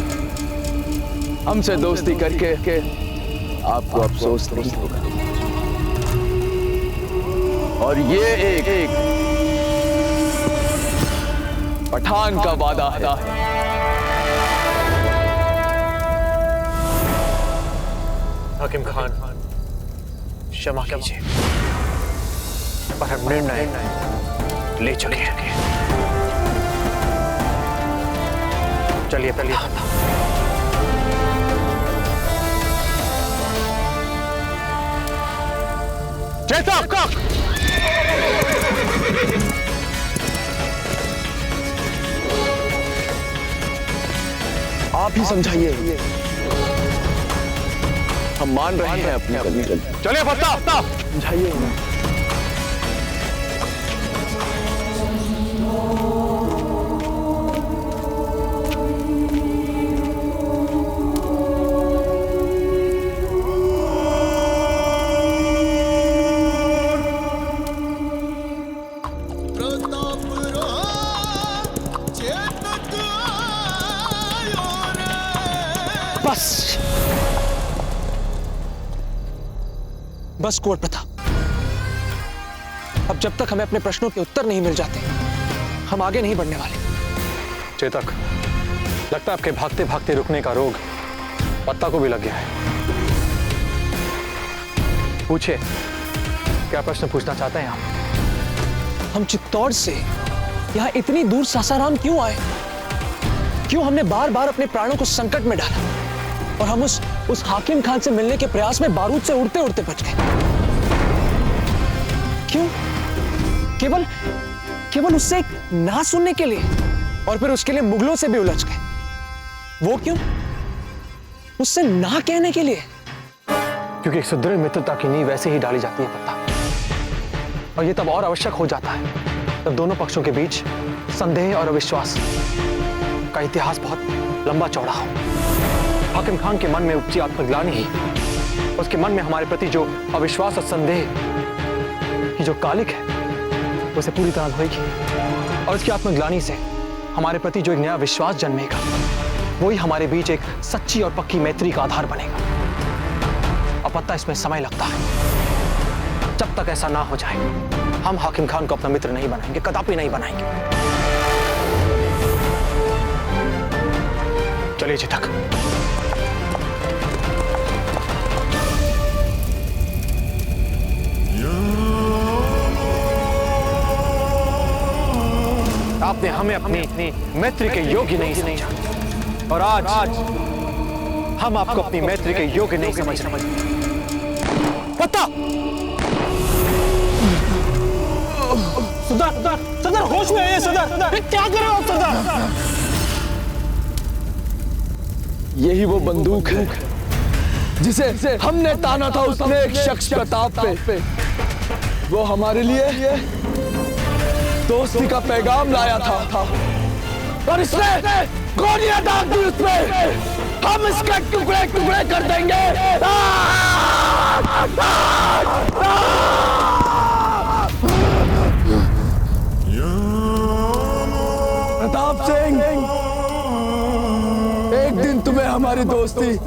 हमसे दोस्ती करके आपको अफसोस नहीं होगा। और ये एक पठान का वादा है। हाकिम खान, क्षमा कीजिए, पर हम निर्णय ले चुके हैं। चलिए। चेतक, आप ही समझाइए। हम मान रहे हैं अपनी गलती। चलिए पत्ता, समझाइए। बस कुंवर प्रताप, अब जब तक हमें अपने प्रश्नों के उत्तर नहीं मिल जाते हम आगे नहीं बढ़ने वाले। चेतक, लगता है आपके भागते भागते रुकने का रोग पत्ता को भी लग गया है। पूछिए, क्या प्रश्न पूछना चाहते हैं आप? हम चित्तौड़ से यहाँ इतनी दूर सासाराम क्यों आए? क्यों हमने बार बार अपने प्राणों को संकट में डाला और हम उस हाकिम खान से मिलने के प्रयास में बारूद से उड़ते उड़ते बच गए? क्यों? केवल उससे एक ना सुनने के लिए, और फिर उसके लिए मुगलों से भी उलझ गए। वो क्यों? उससे ना कहने के लिए। क्योंकि एक सुदृढ़ मित्रता की नींव वैसे ही डाली जाती है पत्ता, और ये तब और आवश्यक हो जाता है जब दोनों पक्षों के बीच संदेह और अविश्वास का इतिहास बहुत लंबा चौड़ा हो। हाकिम खान के मन में उपजी आत्मग्लानि ही उसके मन में हमारे प्रति जो अविश्वास और संदेह की जो कालिक है उसे पूरी तरह धोएगी और उसकी आत्मग्लानि से हमारे प्रति जो एक नया विश्वास जन्मेगा वही हमारे बीच एक सच्ची और पक्की मैत्री का आधार बनेगा। अब पता इसमें समय लगता है। जब तक ऐसा ना हो जाए हम हाकिम खान को अपना मित्र नहीं बनाएंगे, कदापि नहीं बनाएंगे। चलिए चितक। आपने हमें अपनी मैत्री के योग्य नहीं समझा और आज हम आपको अपनी मैत्री के योग्य नहीं समझ रहे। पता सदर होश में आइए। सदर क्या कर रहे हो आप सदर? यही वो बंदूक है जिसे हमने ताना था उस नेक शख्स प्रताप पे। वो हमारे लिए दोस्ती का पैगाम लाया था और इसने गोलियां दाग दी उस पे। हम इसके टुकड़े टुकड़े कर देंगे। प्रताप सिंह, एक दिन तुम्हें हमारी दोस्ती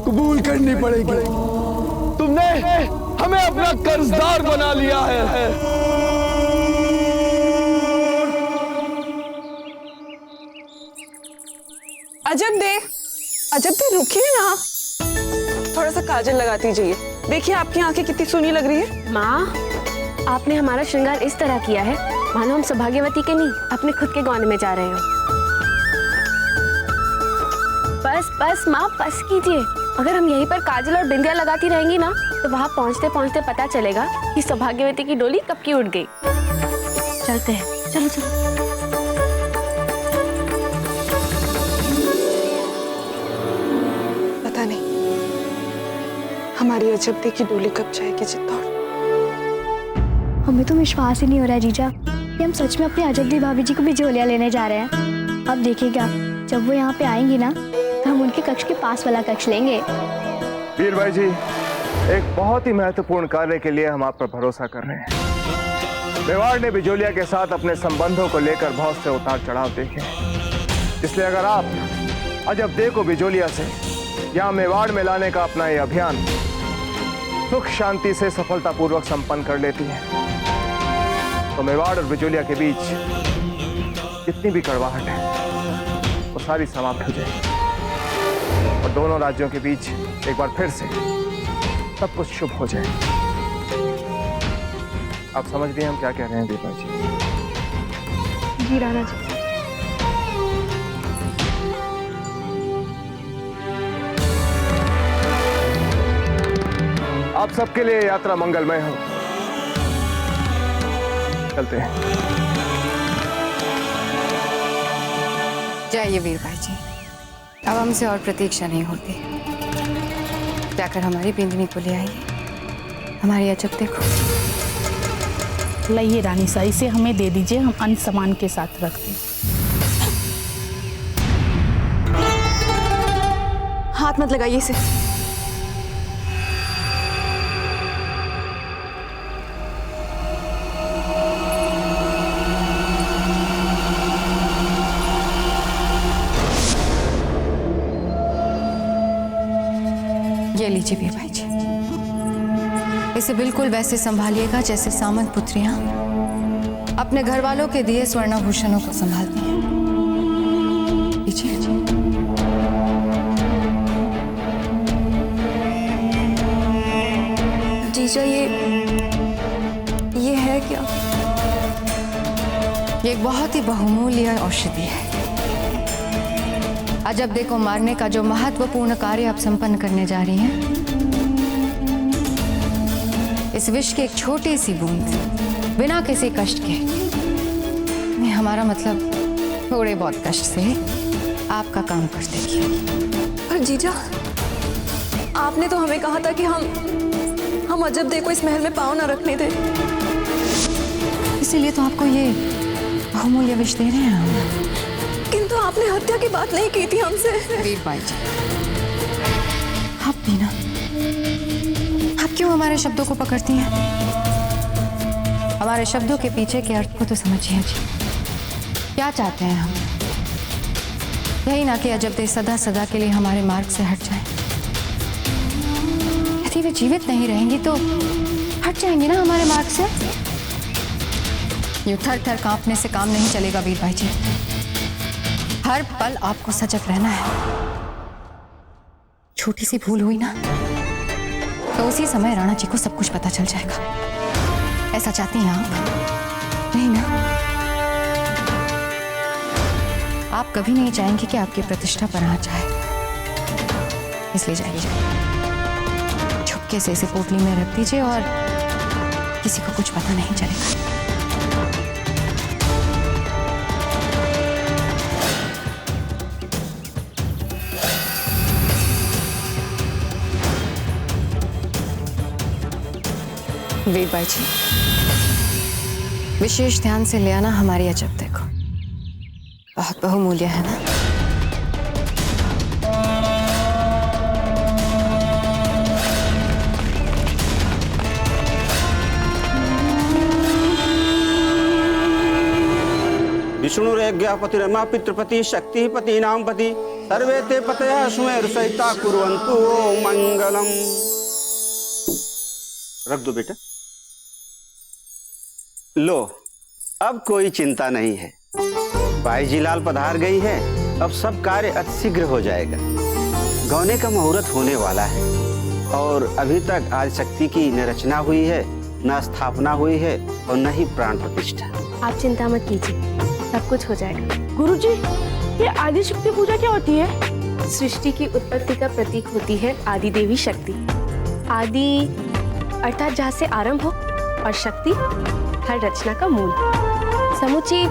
कबूल करनी पड़ेगी। तुमने हमें अपना कर्जदार बना लिया है। अजब दे रुकिए ना, थोड़ा सा काजल लगाती जाइए। देखिए आपकी आंखें कितनी सुनी लग रही है। माँ, आपने हमारा श्रृंगार इस तरह किया है मानो हम सौभाग्यवती के नहीं अपने खुद के गौन में जा रहे हो। बस बस माँ, बस कीजिए। अगर हम यहीं पर काजल और बिंदिया लगाती रहेंगी ना तो वहाँ पहुँचते पहुँचते पता चलेगा कि सौभाग्यवती की डोली कब की उड़ गई। चलते हैं, चलो चलो। पता नहीं हमारी अजब की डोली कब जाएगी चित्तौड़। हमें तो विश्वास ही नहीं हो रहा है जीजा कि हम सच में अपनी अजब भाभी जी को भी झोलियाँ लेने जा रहे हैं। अब देखिएगा जब वो यहाँ पे आएंगी ना तो हम उनके कक्ष के पास वाला कक्ष लेंगे। वीर भाई जी, एक बहुत ही महत्वपूर्ण कार्य के लिए हम आप पर भरोसा कर रहे हैं। मेवाड़ ने बिजोलिया के साथ अपने संबंधों को लेकर बहुत से उतार चढ़ाव देखे, इसलिए अगर आप अजब दे को बिजोलिया से यहाँ मेवाड़ में लाने का अपना ये अभियान सुख शांति से सफलतापूर्वक संपन्न कर लेती है तो मेवाड़ और बिजोलिया के बीच जितनी भी कड़वाहट है वो सारी समाप्त हो जाएगी और दोनों राज्यों के बीच एक बार फिर से सब कुछ शुभ हो जाए। आप समझ रहे हैं हम क्या कह रहे हैं दीपा जी? जी राणा जी। आप सबके लिए यात्रा मंगलमय हो। चलते हैं। जाइए वीर भाई जी, अब हमसे और प्रतीक्षा नहीं होती। जाकर हमारी बिंदनी को ले आइए। हमारी अजब देखो। लाइए रानी सा, इसे हमें दे दीजिए, हम अन्य सामान के साथ रख दें। हाथ मत लगाइए इसे। ये लीजिए वीर भाई जी, इसे बिल्कुल वैसे संभालिएगा जैसे सामंत पुत्रियां अपने घर वालों के दिए स्वर्णाभूषणों को संभालती हैं। लीजिए। जीजा ये है क्या? ये एक बहुत ही बहुमूल्य औषधि है। अजब को मारने का जो महत्वपूर्ण कार्य आप संपन्न करने जा रही हैं, इस विष की एक छोटी सी बूंद बिना किसी कष्ट के, नहीं हमारा मतलब थोड़े बहुत कष्ट से आपका काम कर देगी। पर जीजा, आपने तो हमें कहा था कि हम अजब को इस महल में पाँव न रखने थे। इसीलिए तो आपको ये बहुमूल्य विष दे रहे हैं हम। किंतु आपने हत्या की बात नहीं की थी हमसे। वीरबाई जी, आप भी ना, आप क्यों हमारे शब्दों को पकड़ती हैं? हमारे शब्दों के पीछे के अर्थ को तो समझिए जी। क्या चाहते हैं हम? यही ना कि अजबदे सदा सदा के लिए हमारे मार्ग से हट जाएं। यदि वे जीवित नहीं रहेंगी तो हट जाएंगी ना हमारे मार्ग से। यूं थर थर कांपने से काम नहीं चलेगा वीरबाई जी। हर पल आपको सजग रहना है। छोटी सी भूल हुई ना तो उसी समय राणा जी को सब कुछ पता चल जाएगा। ऐसा चाहती हैं आप? नहीं ना? आप कभी नहीं चाहेंगे कि आपकी प्रतिष्ठा पर आँच आए, इसलिए जाइए, छुपके से इसे पोटली में रख दीजिए और किसी को कुछ पता नहीं चलेगा। वीरबाई जी, विशेष ध्यान से ले आना हमारी अजब देखो, बहुत बहुमूल्य है ना। विष्णुरेज्ञापति रमा पितृपति शक्ति पति नाम पति सर्वे ते पतया सुमेरु सहिता कुर्वन्तु ओम मंगलम। रख दो बेटा। लो, अब कोई चिंता नहीं है। बाई जी लाल पधार गई है, अब सब कार्य अतिशीघ्र हो जाएगा। गौने का मुहूर्त होने वाला है और अभी तक आदि शक्ति की न रचना हुई है, न स्थापना हुई है और न ही प्राण प्रतिष्ठा। आप चिंता मत कीजिए, सब कुछ हो जाएगा। गुरुजी, ये आदि शक्ति पूजा क्या होती है? सृष्टि की उत्पत्ति का प्रतीक होती है आदि देवी शक्ति। आदि अर्थात जहाँ से आरंभ हो और शक्ति हर रचना का मूल। समुची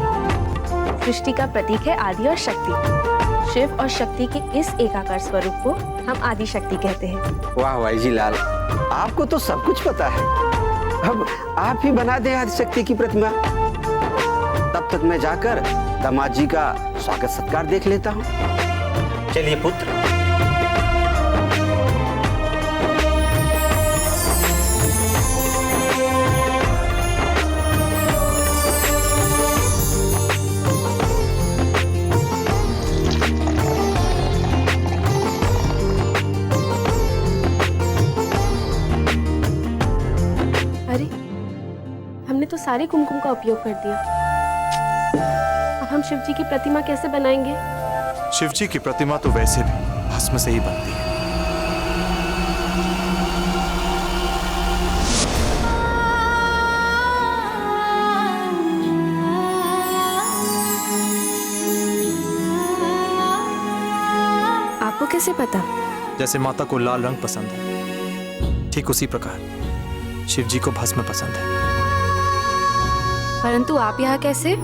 सृष्टि का प्रतीक है आदि और शक्ति। शिव और शक्ति के इस एकाकार स्वरूप को हम आदि शक्ति कहते हैं। वाह भाई जी लाल, आपको तो सब कुछ पता है। अब आप ही बना दें आदि शक्ति की प्रतिमा। तब तक मैं जाकर दामाद जी का स्वागत सत्कार देख लेता हूँ। चलिए पुत्र। तो सारे कुमकुम का उपयोग कर दिया। अब हम शिव जी की प्रतिमा कैसे बनाएंगे? शिव जी की प्रतिमा तो वैसे भी भस्म से ही बनती है। आपको कैसे पता? जैसे माता को लाल रंग पसंद है, ठीक उसी प्रकार शिव जी को भस्म पसंद है। परंतु आप यहाँ कैसे?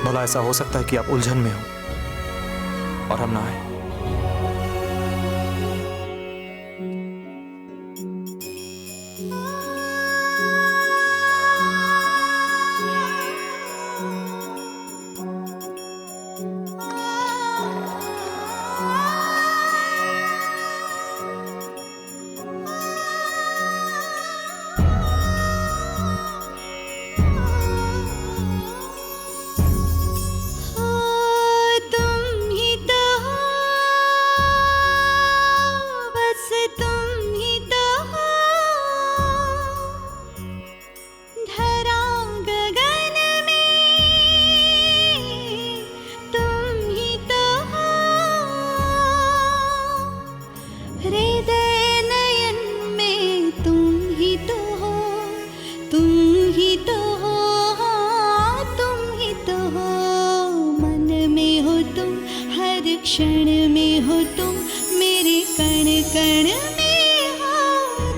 भला ऐसा हो सकता है कि आप उलझन में हो और हम ना आए? क्षण में हो तुम, मेरे कण कण में हो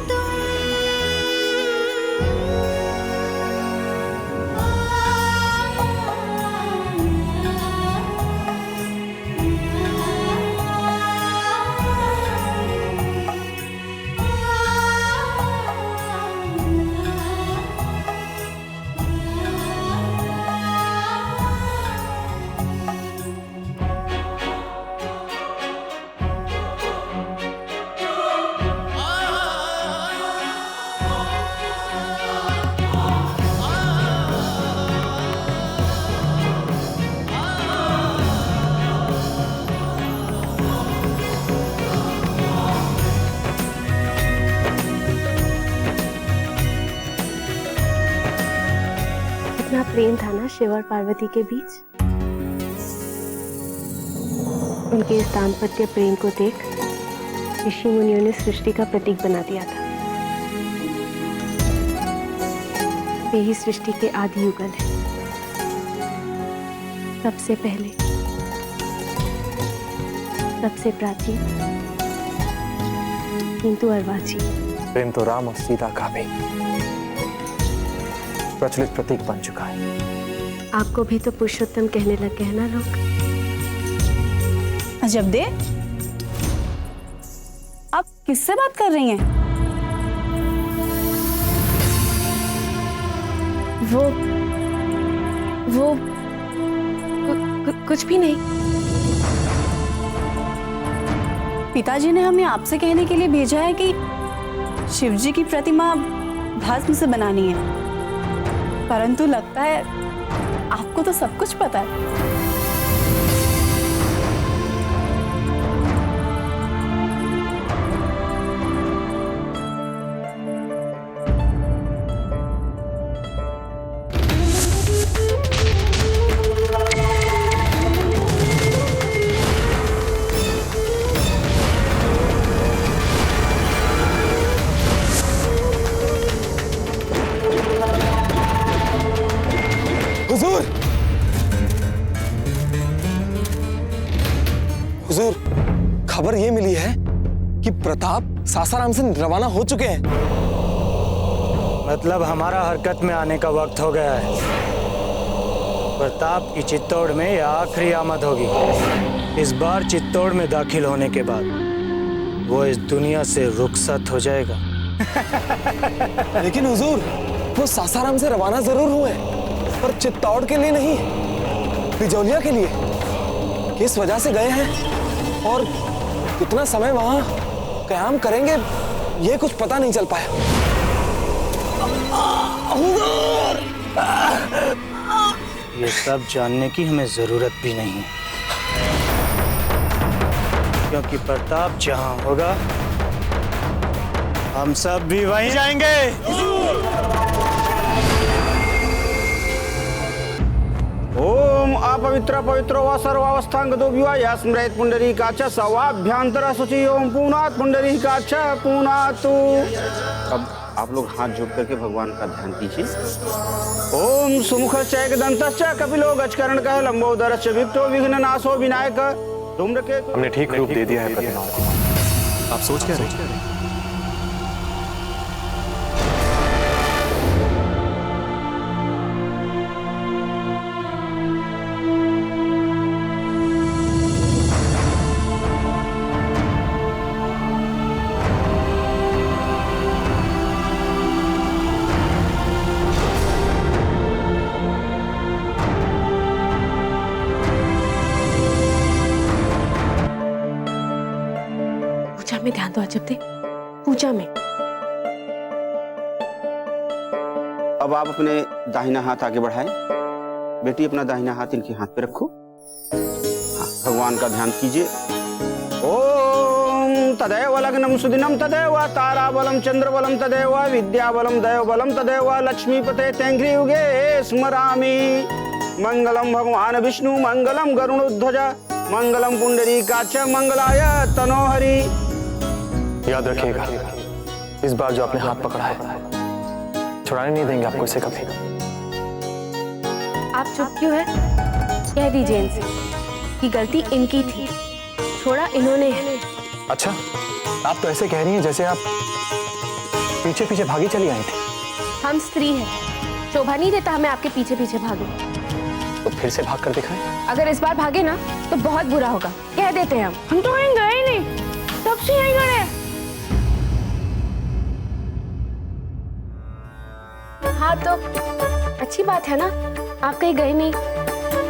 तुम। कितना प्रेम था ना शिव और पार्वती के बीच। उनके इस दाम्पत्य प्रेम को देख ऋषि मुनियों ने सृष्टि का प्रतीक बना दिया था। वे ही सृष्टि के आदि युगल हैं। सबसे पहले, सबसे प्राचीन, किंतु अर्वाचीन। प्रेम तो राम और सीता का भी प्रचलित प्रतीक बन चुका है। आपको भी तो पुरुषोत्तम कहने लग गए ना लोग। अजब दे, आप किससे बात कर रही हैं? वो कुछ भी नहीं। पिताजी ने हमें आपसे कहने के लिए भेजा है कि शिवजी की प्रतिमा भस्म से बनानी है, परंतु लगता है आपको तो सब कुछ पता है। हुजूर, खबर ये मिली है कि प्रताप सासाराम से रवाना हो चुके हैं। मतलब हमारा हरकत में आने का वक्त हो गया है। प्रताप की चित्तौड़ में यह आखिरी आमद होगी। इस बार चित्तौड़ में दाखिल होने के बाद वो इस दुनिया से रुखसत हो जाएगा। लेकिन हुजूर, वो सासाराम से रवाना जरूर हुए, पर चित्तौड़ के लिए नहीं, बिजौलिया के लिए। किस वजह से गए हैं और कितना समय वहां क़याम करेंगे, ये कुछ पता नहीं चल पाया। ये सब जानने की हमें जरूरत भी नहीं है, क्योंकि प्रताप जहां होगा हम सब भी वहीं जाएंगे। ओम अपवित्र पवित्रो व सर्वावस्थांगतो विवाह स्मृत पुंडरीकाक्ष सवाभ्यंतर शुचि ओम पूर्णात् पुंडरीकाक्ष पूर्णातु। अब आप लोग हाथ जोड़ करके भगवान का ध्यान कीजिए। ओम सुमुख चैकदंतश्च कपिलो गजकर्णकः लंबोदरश्च विक्टो विघ्ननाशो विनायक धूम्रकेतु। हमने ठीक रूप दे दिया है प्रतिमाओं को। आप सोच क्या रहे हैं? पूजा में ध्यान दो अजब दे, पूजा में। अब आप अपने दाहिना हाथ आगे बढ़ाएं। बेटी अपना दाहिना हाथ इनके हाथ पे रखो। हाँ, भगवान का ध्यान कीजिए। ओम तदेव लग्नम सुदिनम तदेव ताराबलम चंद्रबलम तदेव विद्याबलम दैवबलम तदेव लक्ष्मीपते तेंघ्रि युगे स्मरामि। मंगलम भगवान विष्णु मंगलम गरुड़ध्वज मंगलम पुंडरीकाक्ष मंगलाय तनोहरि। याद रखिएगा, इस बार जो आपने हाथ पकड़ा है छुड़ाने नहीं देंगे आपको इसे कभी। आप चुप क्यों है? कह दीजिए इनसे कि गलती इनकी थी, छोड़ा इन्होंने है। अच्छा, आप तो ऐसे कह रही हैं जैसे आप पीछे पीछे भागी चली आई थी। हम स्त्री हैं, शोभा नहीं देता हमें आपके पीछे पीछे भागे। तो फिर से भाग कर दिखाएं। अगर इस बार भागे ना तो बहुत बुरा होगा। कह देते हैं हम तो कहीं गए ही नहीं, तब से यहीं खड़े। हाँ तो अच्छी बात है ना, आप कहीं गए नहीं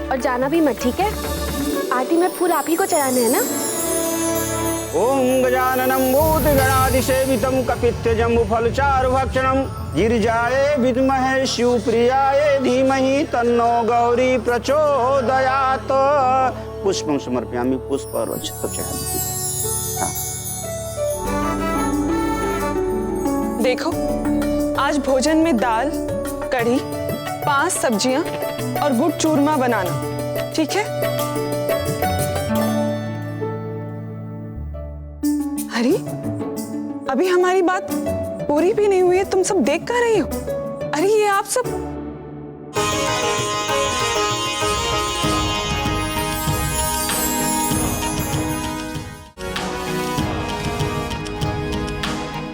और जाना भी मत, ठीक है? आरती में फूल आप ही को चढ़ाने हैं ना। ओम गजाननम भूतगणाधिसेवितं कपित्थजम्बुफलचारुभक्षणं गिरिजाये विद्महे शिवप्रियाय धीमहि तन्नो गौरी प्रचोदयात्। पुष्पं समर्पयामि। पुष्प और अक्षत चढ़ाएं। देखो, आज भोजन में दाल, कढ़ी, 5 सब्जियां और गुड़ चूरमा बनाना, ठीक है? हरी, अभी हमारी बात पूरी भी नहीं हुई है, तुम सब देख कर रही हो? अरे ये आप सब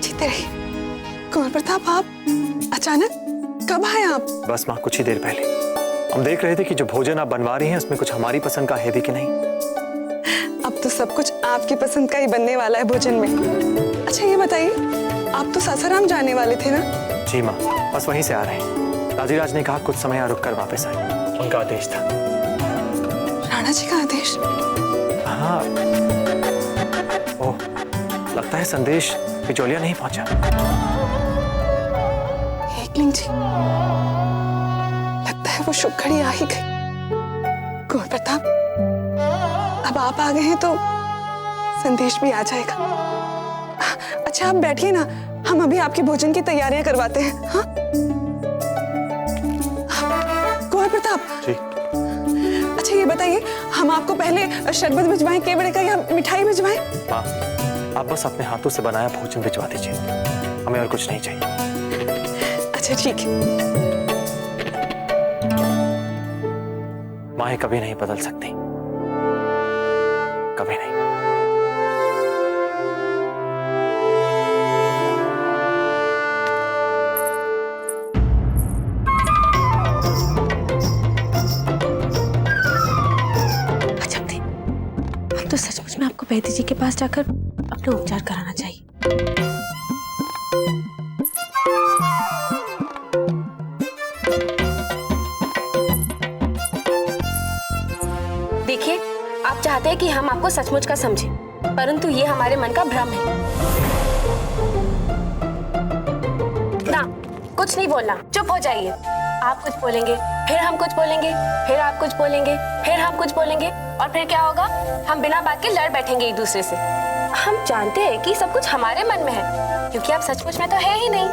जीते रहिए। कुंवर प्रताप, आप अचानक कब आए आप? बस माँ, कुछ ही देर पहले हम देख रहे थे कि जो भोजन आप बनवा रही हैं उसमें कुछ हमारी पसंद का है भी कि नहीं। अब तो सब कुछ आपकी पसंद का ही बनने वाला है भोजन में। अच्छा ये बताइए, आप तो सासाराम जाने वाले थे ना? जी माँ, बस वहीं से आ रहे हैं। राजीराज ने कहा कुछ समय यहाँ रुक कर वापस आए, उनका आदेश था। राणा जी का आदेश? हाँ। ओह, लगता है संदेश बिचौलिया नहीं पहुंचा। एकलिंग जी, लगता है वो शुभ घड़ी आ ही गई। कुंवर प्रताप, अब आप आ गए हैं तो संदेश भी आ जाएगा। अच्छा आप बैठिए ना, हम अभी आपके भोजन की तैयारियां करवाते हैं। हाँ कुंवर प्रताप जी। अच्छा ये बताइए, हम आपको पहले शरबत भिजवाएं केवड़े का या मिठाई भिजवाएं? माँ, आप बस अपने हाथों से बनाया भोजन भिजवा दीजिए, हमें और कुछ नहीं चाहिए। अच्छा ठीक है। माँ कभी नहीं बदल सकती, कभी नहीं। तो सचमुच में आपको वैद्य जी के पास जाकर अपना उपचार कराना चाहिए। देखिए, आप चाहते हैं कि हम आपको सचमुच का समझें, परंतु ये हमारे मन का भ्रम है। ना, कुछ नहीं बोलना, चुप हो जाइए। आप कुछ बोलेंगे, फिर हम कुछ बोलेंगे, फिर आप कुछ बोलेंगे, फिर हम कुछ बोलेंगे, और फिर क्या होगा? हम बिना बात के लड़ बैठेंगे एक दूसरे से। हम जानते हैं कि सब कुछ हमारे मन में है, क्योंकि आप सचमुच में तो है ही नहीं,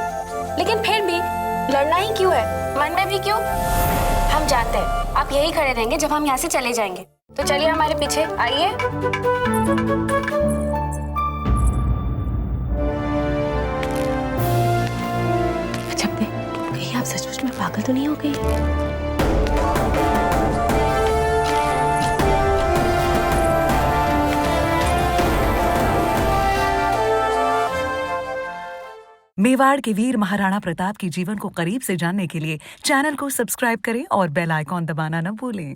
लेकिन फिर भी लड़ना ही क्यों है? मन में भी क्यों? हम जानते हैं आप यही खड़े रहेंगे जब हम यहाँ से चले जाएंगे। तो चलिए हमारे पीछे आइए। कहीं आप सचमुच में पागल तो नहीं हो गई? मेवाड़ के वीर महाराणा प्रताप के जीवन को करीब से जानने के लिए चैनल को सब्सक्राइब करें और बेल आइकॉन दबाना न भूलें।